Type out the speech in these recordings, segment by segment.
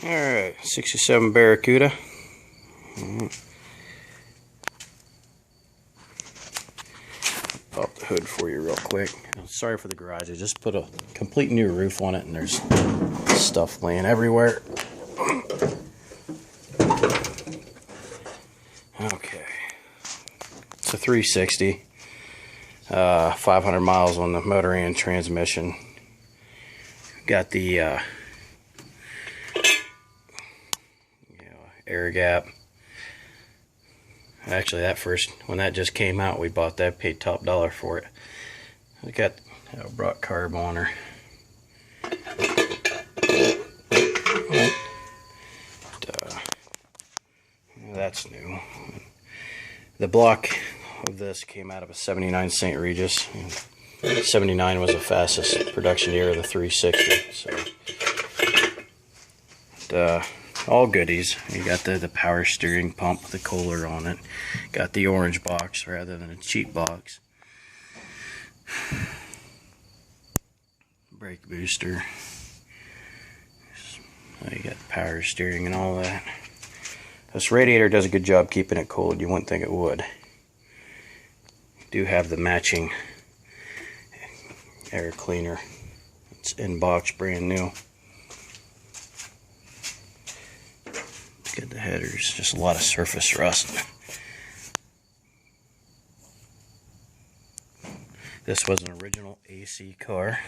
Alright, 67 Barracuda. Pop the hood for you real quick. Sorry for the garage, I just put a complete new roof on it and there's stuff laying everywhere. Okay, it's a 360, 500 miles on the motor and transmission. Got the air gap. Actually, when that just came out, we bought that, paid top dollar for it. We got brought carb on her. That's new. The block of this came out of a 79 St. Regis. 79 was the fastest production year of the 360. So, all goodies. You got the power steering pump with the Kohler on it. Got the orange box rather than a cheap box. Brake booster. You got power steering and all that. This radiator does a good job keeping it cold. You wouldn't think it would. You do have the matching air cleaner. It's in box, brand new. Look at the headers, just a lot of surface rust. This was an original AC car.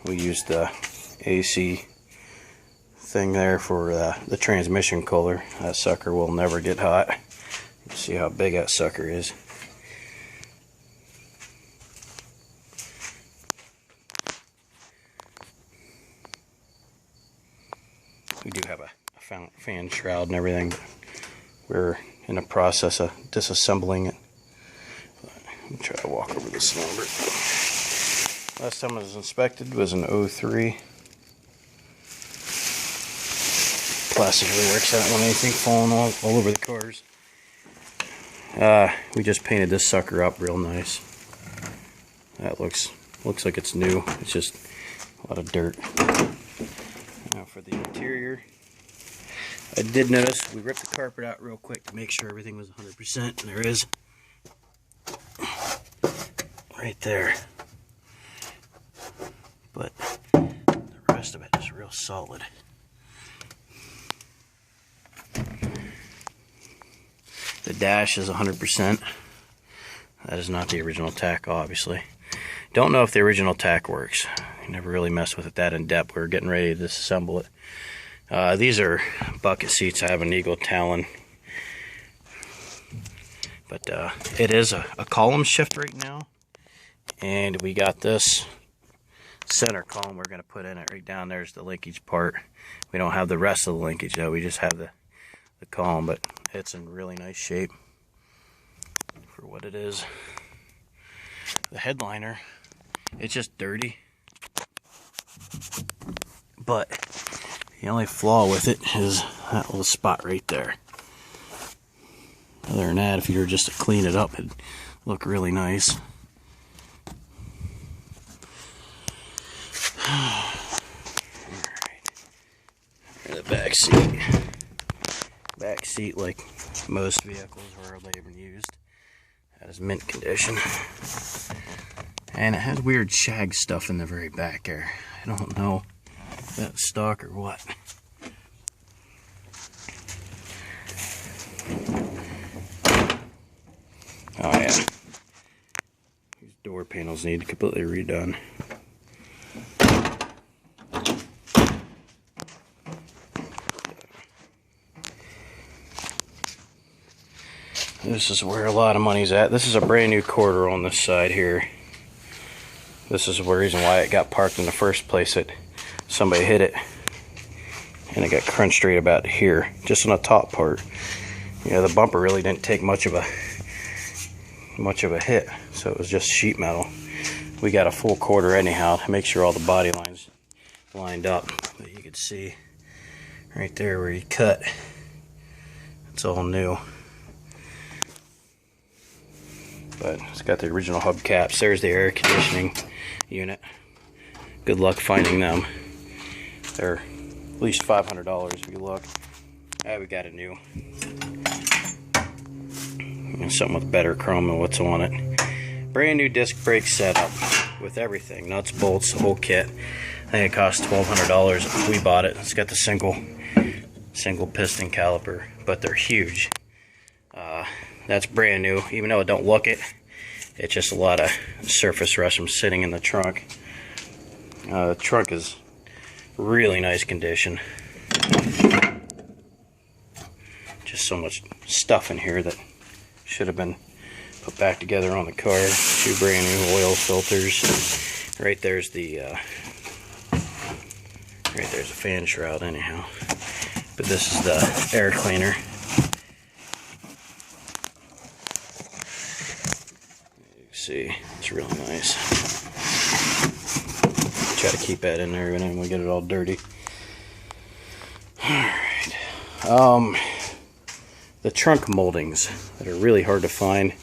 We used the AC thing there for the transmission cooler. That sucker will never get hot. You can see how big that sucker is. We do have a fan shroud and everything. We're in the process of disassembling it. Let me try to walk over this number. Last time it was inspected was in 03. Plastic really works out when anything falling all over the cars. We just painted this sucker up real nice. That looks like it's new. It's just a lot of dirt. Now for the interior, I did notice we ripped the carpet out real quick to make sure everything was 100%, and there is. Right there. But the rest of it is real solid. The dash is 100%. That is not the original tack, obviously. Don't know if the original tack works. I never really messed with it that in depth. We were getting ready to disassemble it. These are bucket seats. I have an Eagle Talon. But it is a column shift right now. And we got this center column we're going to put in it. Right down there's the linkage part. We don't have the rest of the linkage though. We just have the column, but it's in really nice shape for what it is. The headliner, it's just dirty. But the only flaw with it is that little spot right there. Other than that, if you were just to clean it up, it'd look really nice. Alright. The back seat. Back seat, like most vehicles were ever used, that is mint condition. And it has weird shag stuff in the very back there. I don't know if that's stock or what. Oh yeah. These door panels need completely redone. This is where a lot of money's at. This is a brand new quarter on this side here. This is the reason why it got parked in the first place. Somebody hit it and it got crunched right about here, just on the top part. You know, the bumper really didn't take much of a hit, so it was just sheet metal. We got a full quarter anyhow to make sure all the body lines lined up. But you can see right there where you cut, it's all new. but it's got the original hubcaps. There's the air conditioning unit. Good luck finding them. They're at least $500 if you look. We got a new, something with better chrome than what's on it. Brand new disc brake setup with everything, nuts, bolts, the whole kit. I think it cost $1,200 we bought it. It's got the single piston caliper, but they're huge. That's brand new, even though it don't look it. It's just a lot of surface rust from sitting in the trunk. The trunk is really nice condition. Just so much stuff in here that should have been put back together on the car. 2 brand new oil filters. Right there's the fan shroud anyhow. But this is the air cleaner. You can see it's really nice. Try to keep that in there and then we get it all dirty. Alright. The trunk moldings that are really hard to find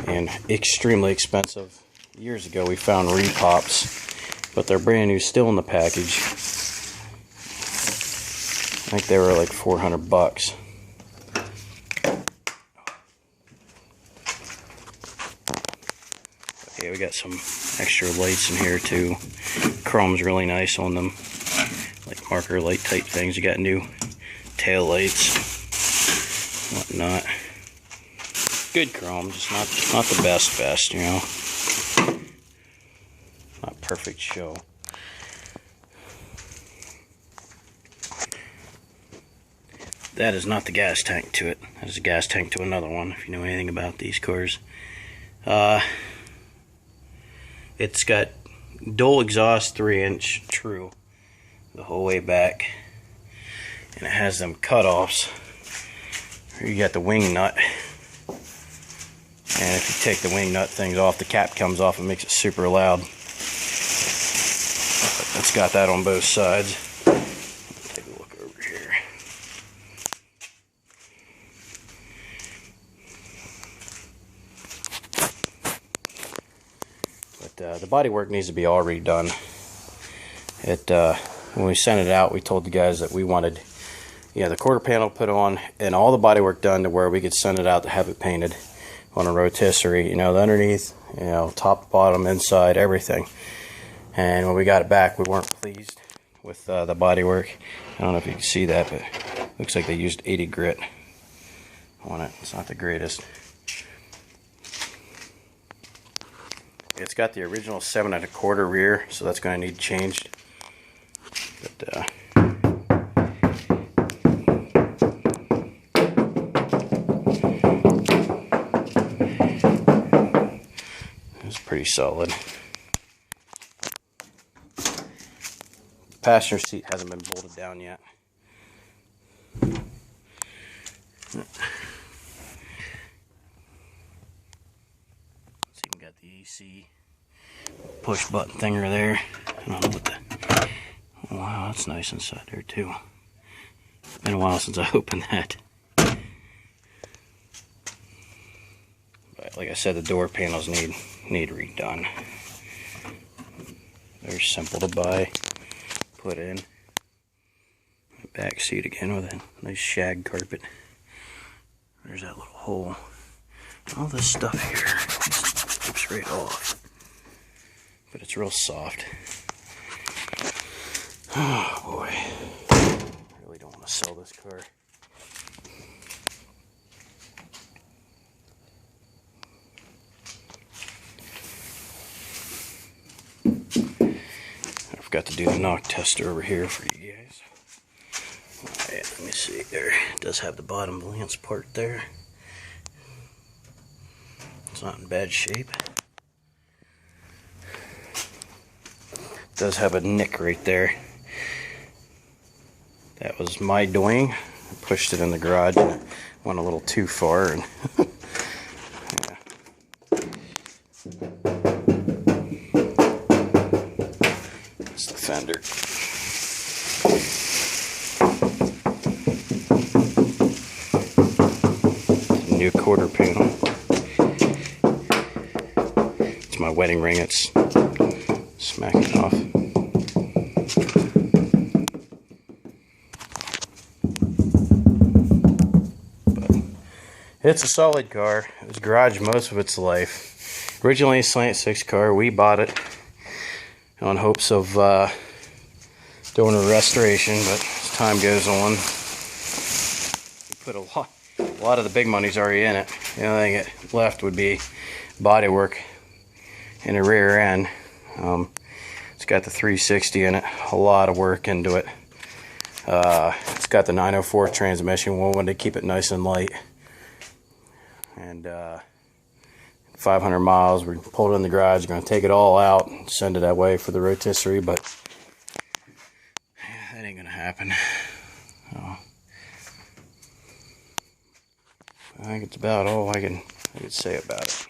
and extremely expensive. Years ago we found repops, but they're brand new, still in the package. I think they were like $400. Yeah, we got some extra lights in here too. Chrome's really nice on them, like marker light type things. You got new tail lights, whatnot. Good chrome, just not the best, you know. Not perfect show. That is not the gas tank to it. That is a gas tank to another one, if you know anything about these cars. It's got dual exhaust 3-inch true the whole way back. And it has them cutoffs. You got the wing nut. And if you take the wing nut things off, the cap comes off and makes it super loud. It's got that on both sides. Take a look over here. But the body work needs to be all redone. When we sent it out, we told the guys that we wanted, the quarter panel put on and all the body work done to where we could send it out to have it painted on a rotisserie, the underneath, top, bottom, inside, everything. And when we got it back, we weren't pleased with the body work. I don't know if you can see that, but it looks like they used 80 grit on it. It's not the greatest. It's got the original 7 1/4 rear, so that's going to need changed. But it's pretty solid. The passenger seat hasn't been bolted down yet. So you got the AC push button thinger there. I don't know what the... Wow, that's nice inside there too. It's been a while since I opened that. But like I said, the door panels need redone. They're simple to buy, put in. Back seat again with a nice shag carpet. There's that little hole. All this stuff here just slips right off. But it's real soft. Oh boy. I really don't want to sell this car. I forgot to do the knock tester over here for you guys. Alright, let me see there. It does have the bottom valance part there. It's not in bad shape. It does have a nick right there. That was my doing. I pushed it in the garage and went a little too far, and yeah. That's the fender. New quarter panel. my wedding ring. It's smacking off. But it's a solid car. It was garaged most of its life. Originally a slant 6 car. We bought it on hopes of doing a restoration, but as time goes on, we put a lot of the big money's already in it. The only thing left would be body work in the rear end. It's got the 360 in it, a lot of work into it. It's got the 904 transmission. We wanted to keep it nice and light. And 500 miles, we pulled it in the garage. Going to take it all out and send it that way for the rotisserie, but yeah, that ain't going to happen. So, I think it's about all I can say about it.